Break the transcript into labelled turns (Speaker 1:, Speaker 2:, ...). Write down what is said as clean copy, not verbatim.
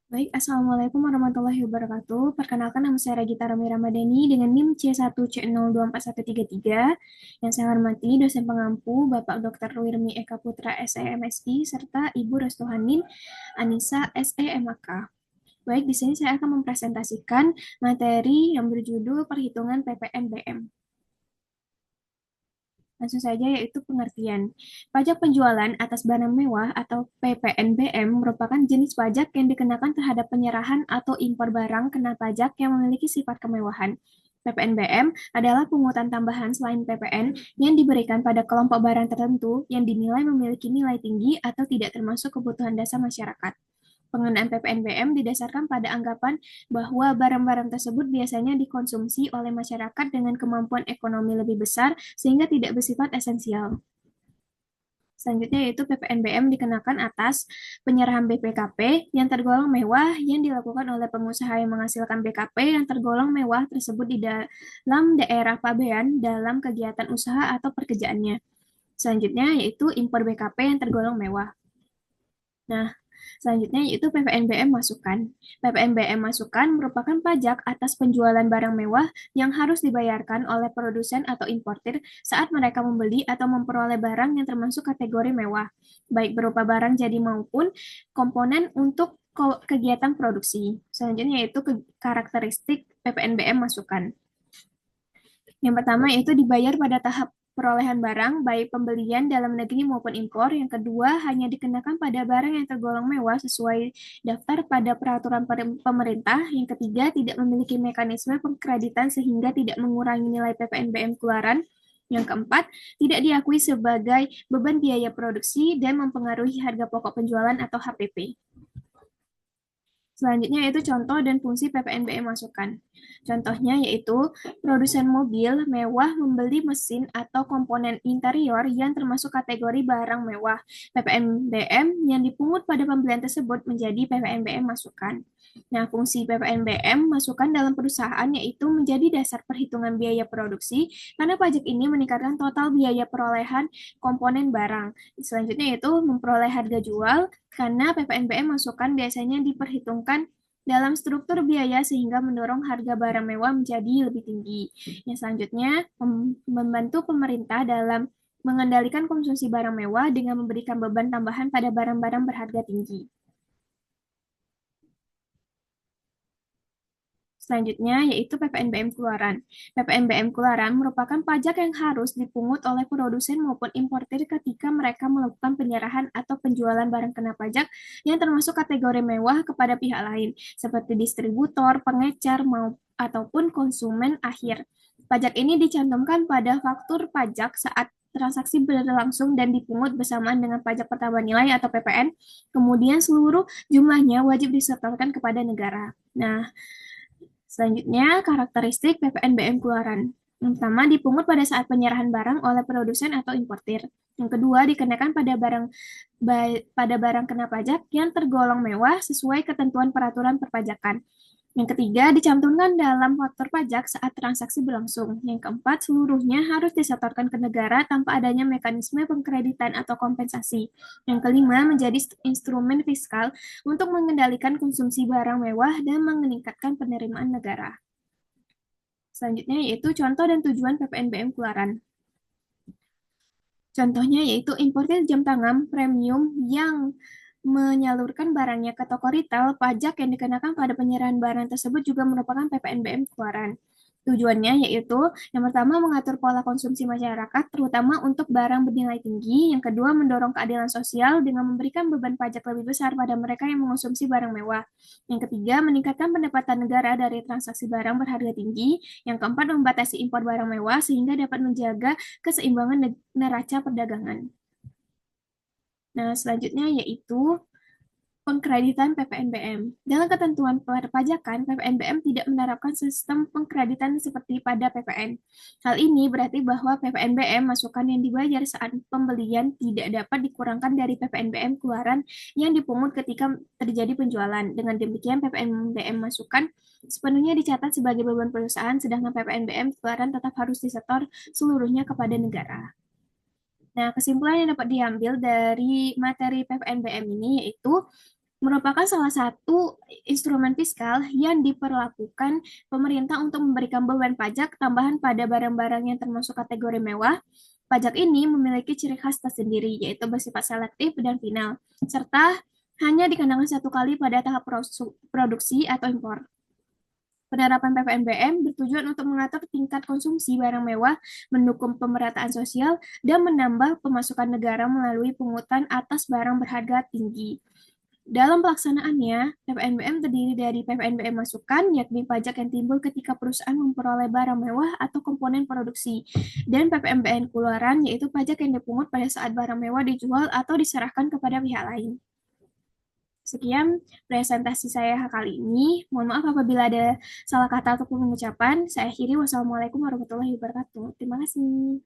Speaker 1: Baik, Assalamualaikum warahmatullahi wabarakatuh. Perkenalkan nama saya Regita Rami Ramadhani dengan NIM C1C024133. Yang saya hormati dosen pengampu Bapak Dr. Wirmi Eka Putra SEMSI serta Ibu Restuhanin Anissa SEMAK. Baik, di sini saya akan mempresentasikan materi yang berjudul Perhitungan PPNBM. Langsung saja yaitu pengertian. Pajak penjualan atas barang mewah atau PPNBM merupakan jenis pajak yang dikenakan terhadap penyerahan atau impor barang kena pajak yang memiliki sifat kemewahan. PPNBM adalah pungutan tambahan selain PPN yang diberikan pada kelompok barang tertentu yang dinilai memiliki nilai tinggi atau tidak termasuk kebutuhan dasar masyarakat. Pengenaan PPNBM didasarkan pada anggapan bahwa barang-barang tersebut biasanya dikonsumsi oleh masyarakat dengan kemampuan ekonomi lebih besar sehingga tidak bersifat esensial. Selanjutnya yaitu PPNBM dikenakan atas penyerahan BPKP yang tergolong mewah yang dilakukan oleh pengusaha yang menghasilkan BKP yang tergolong mewah tersebut di dalam daerah pabean dalam kegiatan usaha atau pekerjaannya. Selanjutnya yaitu impor BKP yang tergolong mewah. Nah, selanjutnya yaitu PPNBM masukan. PPNBM masukan merupakan pajak atas penjualan barang mewah yang harus dibayarkan oleh produsen atau importir saat mereka membeli atau memperoleh barang yang termasuk kategori mewah, baik berupa barang jadi maupun komponen untuk kegiatan produksi. Selanjutnya yaitu karakteristik PPNBM masukan. Yang pertama yaitu dibayar pada tahap perolehan barang, baik pembelian dalam negeri maupun impor. Yang kedua, hanya dikenakan pada barang yang tergolong mewah sesuai daftar pada peraturan pemerintah. Yang ketiga, tidak memiliki mekanisme pengkreditan sehingga tidak mengurangi nilai PPNBM keluaran. Yang keempat, tidak diakui sebagai beban biaya produksi dan mempengaruhi harga pokok penjualan atau HPP. Selanjutnya yaitu contoh dan fungsi PPNBM masukan. Contohnya yaitu produsen mobil mewah membeli mesin atau komponen interior yang termasuk kategori barang mewah. PPNBM yang dipungut pada pembelian tersebut menjadi PPNBM masukan. Nah, fungsi PPNBM masukan dalam perusahaan yaitu menjadi dasar perhitungan biaya produksi karena pajak ini meningkatkan total biaya perolehan komponen barang. Selanjutnya yaitu memperoleh harga jual karena PPNBM masukan biasanya diperhitungkan dalam struktur biaya sehingga mendorong harga barang mewah menjadi lebih tinggi. Yang selanjutnya, membantu pemerintah dalam mengendalikan konsumsi barang mewah dengan memberikan beban tambahan pada barang-barang berharga tinggi. Selanjutnya yaitu PPNBM keluaran. PPNBM keluaran merupakan pajak yang harus dipungut oleh produsen maupun importir ketika mereka melakukan penyerahan atau penjualan barang kena pajak yang termasuk kategori mewah kepada pihak lain, seperti distributor, pengecer, ataupun konsumen akhir. Pajak ini dicantumkan pada faktur pajak saat transaksi berlangsung dan dipungut bersamaan dengan pajak pertambahan nilai atau PPN, kemudian seluruh jumlahnya wajib disetorkan kepada negara. Nah, selanjutnya, karakteristik PPNBM keluaran. Yang pertama, dipungut pada saat penyerahan barang oleh produsen atau importir. Yang kedua, dikenakan pada barang kena pajak yang tergolong mewah sesuai ketentuan peraturan perpajakan. Yang ketiga, dicantumkan dalam faktur pajak saat transaksi berlangsung. Yang keempat, seluruhnya harus disetorkan ke negara tanpa adanya mekanisme pengkreditan atau kompensasi. Yang kelima, menjadi instrumen fiskal untuk mengendalikan konsumsi barang mewah dan meningkatkan penerimaan negara. Selanjutnya yaitu contoh dan tujuan PPNBM keluaran. Contohnya yaitu importir jam tangan premium yang menyalurkan barangnya ke toko retail, pajak yang dikenakan pada penyerahan barang tersebut juga merupakan PPNBM keluaran. Tujuannya yaitu yang pertama mengatur pola konsumsi masyarakat terutama untuk barang bernilai tinggi, yang kedua mendorong keadilan sosial dengan memberikan beban pajak lebih besar pada mereka yang mengonsumsi barang mewah. Yang ketiga meningkatkan pendapatan negara dari transaksi barang berharga tinggi, yang keempat membatasi impor barang mewah sehingga dapat menjaga keseimbangan neraca perdagangan. Nah, selanjutnya yaitu pengkreditan PPNBM. Dalam ketentuan perpajakan, PPNBM tidak menerapkan sistem pengkreditan seperti pada PPN. Hal ini berarti bahwa PPNBM masukan yang dibayar saat pembelian tidak dapat dikurangkan dari PPNBM keluaran yang dipungut ketika terjadi penjualan. Dengan demikian, PPNBM masukan sepenuhnya dicatat sebagai beban perusahaan, sedangkan PPNBM keluaran tetap harus disetor seluruhnya kepada negara. Nah, kesimpulan yang dapat diambil dari materi PPNBM ini yaitu merupakan salah satu instrumen fiskal yang diperlakukan pemerintah untuk memberikan beban pajak tambahan pada barang-barang yang termasuk kategori mewah. Pajak ini memiliki ciri khas tersendiri, yaitu bersifat selektif dan final, serta hanya dikenakan satu kali pada tahap produksi atau impor. Penerapan PPNBM bertujuan untuk mengatur tingkat konsumsi barang mewah, mendukung pemerataan sosial, dan menambah pemasukan negara melalui pungutan atas barang berharga tinggi. Dalam pelaksanaannya, PPNBM terdiri dari PPNBM masukan, yakni pajak yang timbul ketika perusahaan memperoleh barang mewah atau komponen produksi, dan PPNBM keluaran, yaitu pajak yang dipungut pada saat barang mewah dijual atau diserahkan kepada pihak lain. Sekian presentasi saya kali ini. Mohon maaf apabila ada salah kata ataupun pengucapan. Saya akhiri. Wassalamualaikum warahmatullahi wabarakatuh. Terima kasih.